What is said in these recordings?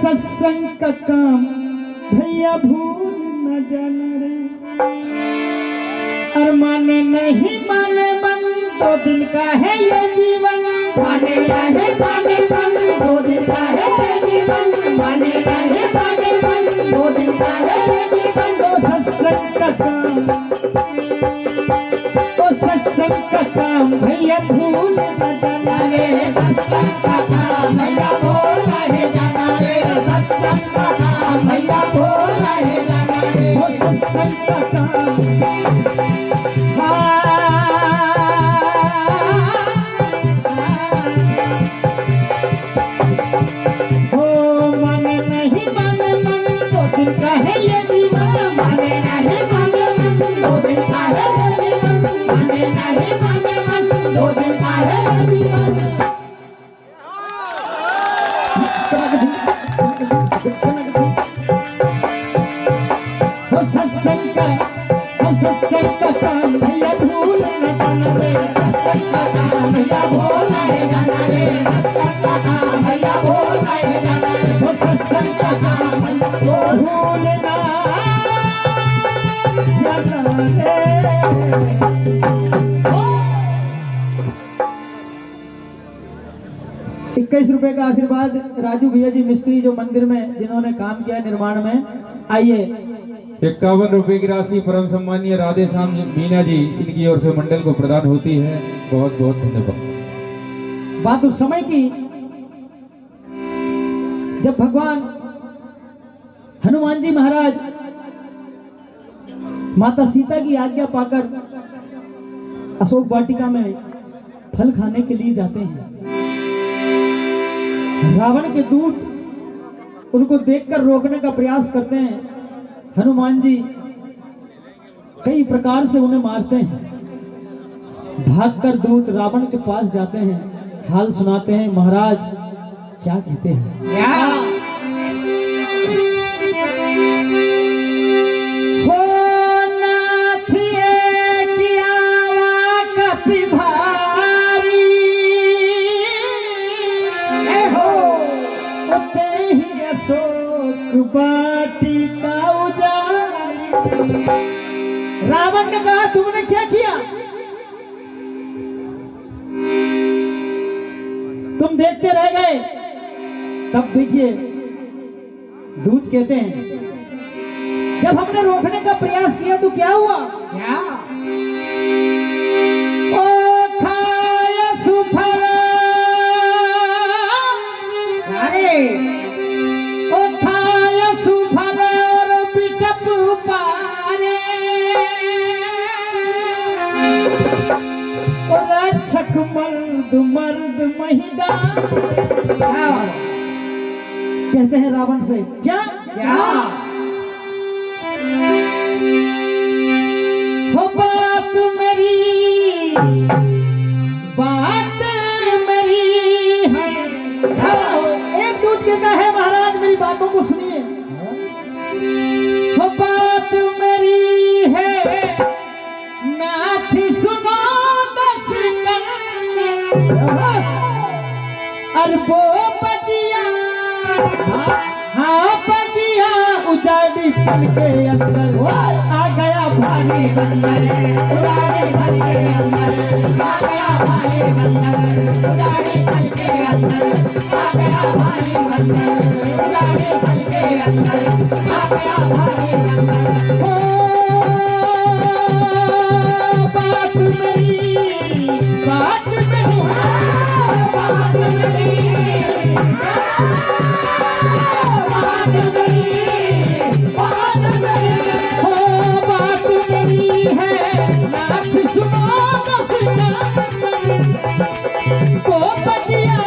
सत्संग का काम भैया भूल न जाना रे, और माने नहीं माने मन 2 दिन का है ये जीवन, माने रहे माने मन 2 दिन का है ये जीवन, माने रहे माने मन 2 दिन का है ये जीवन। सत्संग का काम, सत्संग का काम भैया भूल न जाना रे, सत्संग का काम भैया भूल न जाना रे, सत्संग का काम भैया भूल न जाना रे, सत्संग का काम। हो माने नहीं माने मन 2 दिन का है ये जीवन, माने नहीं माने मन 2 दिन का है ये जीवन, माने नहीं माने मन 2 दिन का है ये जीवन। सत्संग का काम भैया भूल न जाना रे, सत्संग का काम भैया भूल न जाना रे, सत्संग का काम भैया भूल न जाना रे, सत्संग का काम भूल न जाना रे। 21 रुपए का आशीर्वाद राजू भैया जी मिस्त्री जो मंदिर में जिन्होंने काम किया निर्माण में। आइए 51 रुपए की राशि परम सम्मानीय राधे श्याम मीना जी इनकी ओर से मंडल को प्रदान होती है। बहुत बहुत धन्यवाद। बात उस समय की जब भगवान हनुमान जी महाराज माता सीता की आज्ञा पाकर अशोक वाटिका में फल खाने के लिए जाते हैं। रावण के दूत उनको देखकर रोकने का प्रयास करते हैं। हनुमान जी कई प्रकार से उन्हें मारते हैं। भागकर दूत रावण के पास जाते हैं, हाल सुनाते हैं। महाराज क्या कहते हैं? वाटिका उजाड़ी। रावण ने कहा तुमने क्या किया? तुम देखते रह गए। तब देखिए दूत कहते हैं जब हमने रोकने का प्रयास किया तो क्या हुआ? क्या? ओ खाया सुफल, अरे ओ खाया सुफल और बिटप पारे, ओ रक्षक मर्द मर्द महिला। कहते हैं रावण से क्या क्या हो बात मेरी है। एक दूत कहता है महाराज मेरी बातों को सुनिए। हो बात मेरी है नाथ सुनो दस अरबो पतिया, हाँ पतिया उजाड़ी फल के अंदर आ गया भारी बंदर, उजाड़ी फल के अंदर आ गया भारी बंदर, उजाड़ी फल के अंदर आ गया भारी बंदर, उजाड़ी फल के अंदर आ गया भारी बंदर। ओ बात मेरी बात मेरी बात मेरी है नाथ सुनो को पतिया,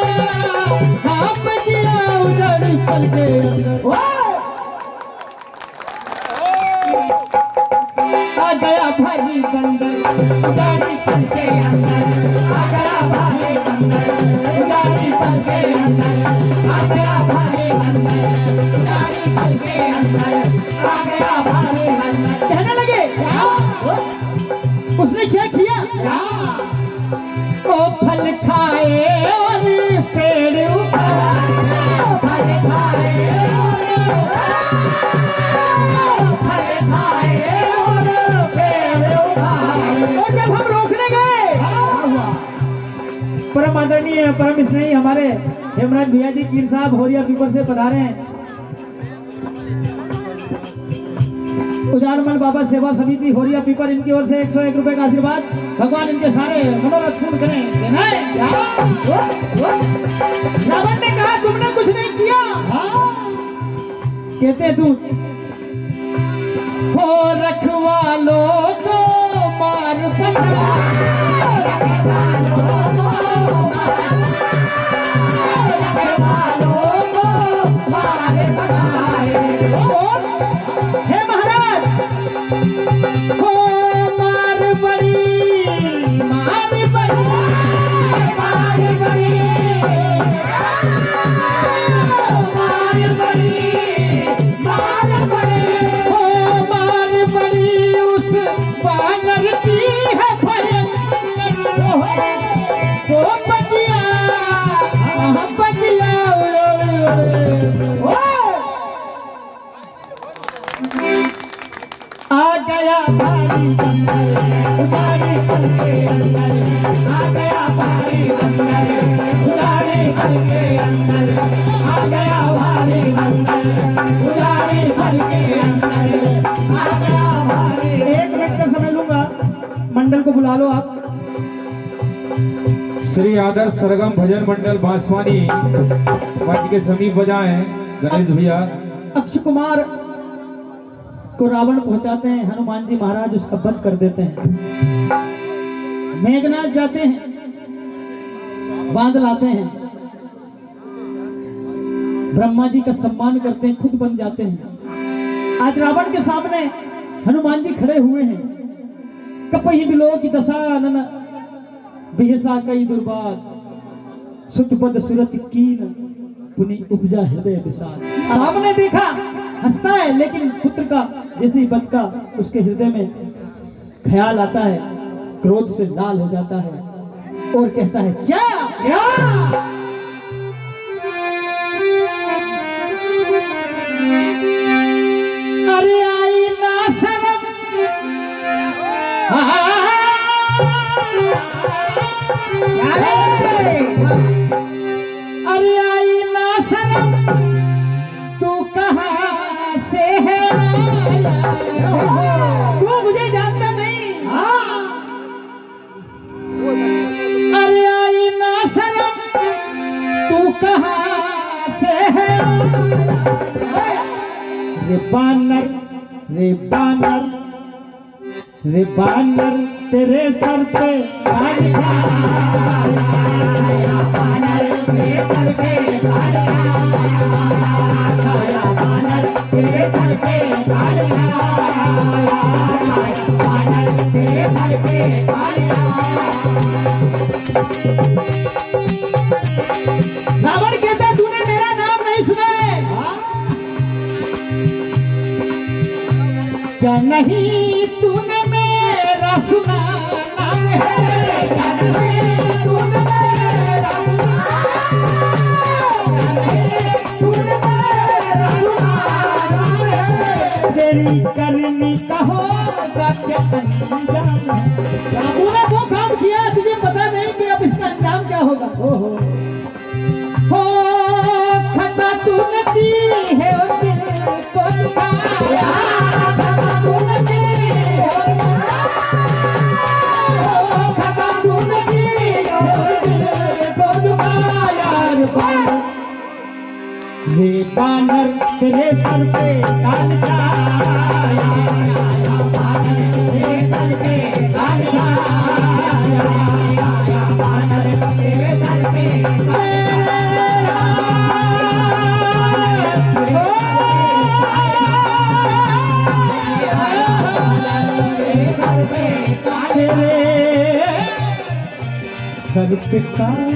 हाँ पतिया उजाड़ी फल के अंदर आ गया भारी बंदर, उजाड़ी फल के अंदर आ गया भारी बंदर, उजाड़ी फल के अंदर आ गया भारी बंदर, उजाड़ी फल के अंदर आ गया भारी बंदर। कहने लगे ओ फल खाए और पेड़ उखाड़े, फल खाए फल खाए और पेड़ उखाड़े। और जब हम रोकने गए, परम आदरणीय परम स्नेही हमारे हेमराज भैया जी कीर साहब होरिया पीपर से पधारे हैं। उजाड़मल बाबा सेवा समिति होरिया पीपर, इनकी ओर से 101 रुपए का आशीर्वाद। भगवान इनके सारे मनोरथ पूर्ण करें। देना है रावण ने कहा तुमने कुछ नहीं किया। कहते दूत हो रखवालो को मार पड़ा, हे महाराज हो मार बड़ी, मार बड़ी, मार बड़ी, मार बड़ी, मार बड़ी, हो मार बड़ी उस बानर की है भयंकर, वो बचिया बचिया। आ गया भारी बंदर उजाड़े फल के अंदर, आ गया भारी बंदर उजाड़े फल के अंदर, आ गया भारी बंदर उजाड़े फल के अंदर, आ गया भारी। 1 मिनट का समय लूंगा, मंडल को बुला लो आप। श्री आदर्श सरगम भजन मंडल बांसवानी मंच के समीप बजाए गणेश भैया। अक्षय कुमार को रावण पहुंचाते हैं, हनुमान जी महाराज उसका वध कर देते हैं। मेघनाथ जाते हैं, बांध लाते हैं, ब्रह्मा जी का सम्मान करते हैं, खुद बन जाते हैं। आज रावण के सामने हनुमान जी खड़े हुए हैं। कपहि बिलो की दशानन बिहसा कई दुर्बाद, सुतपद सुरत कीन पुनि उपजा हृदय विषाद। सामने देखा हंसता है, लेकिन पुत्र का जैसे ही बद का उसके हृदय में ख्याल आता है, क्रोध से लाल हो जाता है और कहता है क्या क्या। अरे आई ना शरम, अरे आई ना शरम, तू कहाँ से है आया? तू मुझे जानता नहीं। अरे आई ना शरम, तू कहाँ से है आया? रे बानर, रे बानर, रे बानर तेरे सर पे बाल छाया, बानर तेरे सर पे बाल छाया, बानर तेरे सर पे बाल छाया, बानर तेरे सर पे बाल छाया। रावण कहता तूने मेरा नाम नहीं सुना है क्या? नहीं तूने मेरा सुना नाम है, क्या नहीं तूने मेरा सुना, तूने मेरा सुना नाम है। तेरी करनी का होगा क्या अंजाम? तूने वो काम किया तुझे पता नहीं कि अब इसका अंजाम क्या होगा। हो खता तूने दी है और दिल को दुखाया, खता तूने दी है और खता तूने दी और दिल को दुखाया। रे बानर तेरे सर पे काल छाया, बानर तेरे सर पे काल छाया, बानर तेरे सर पे सर पे काल।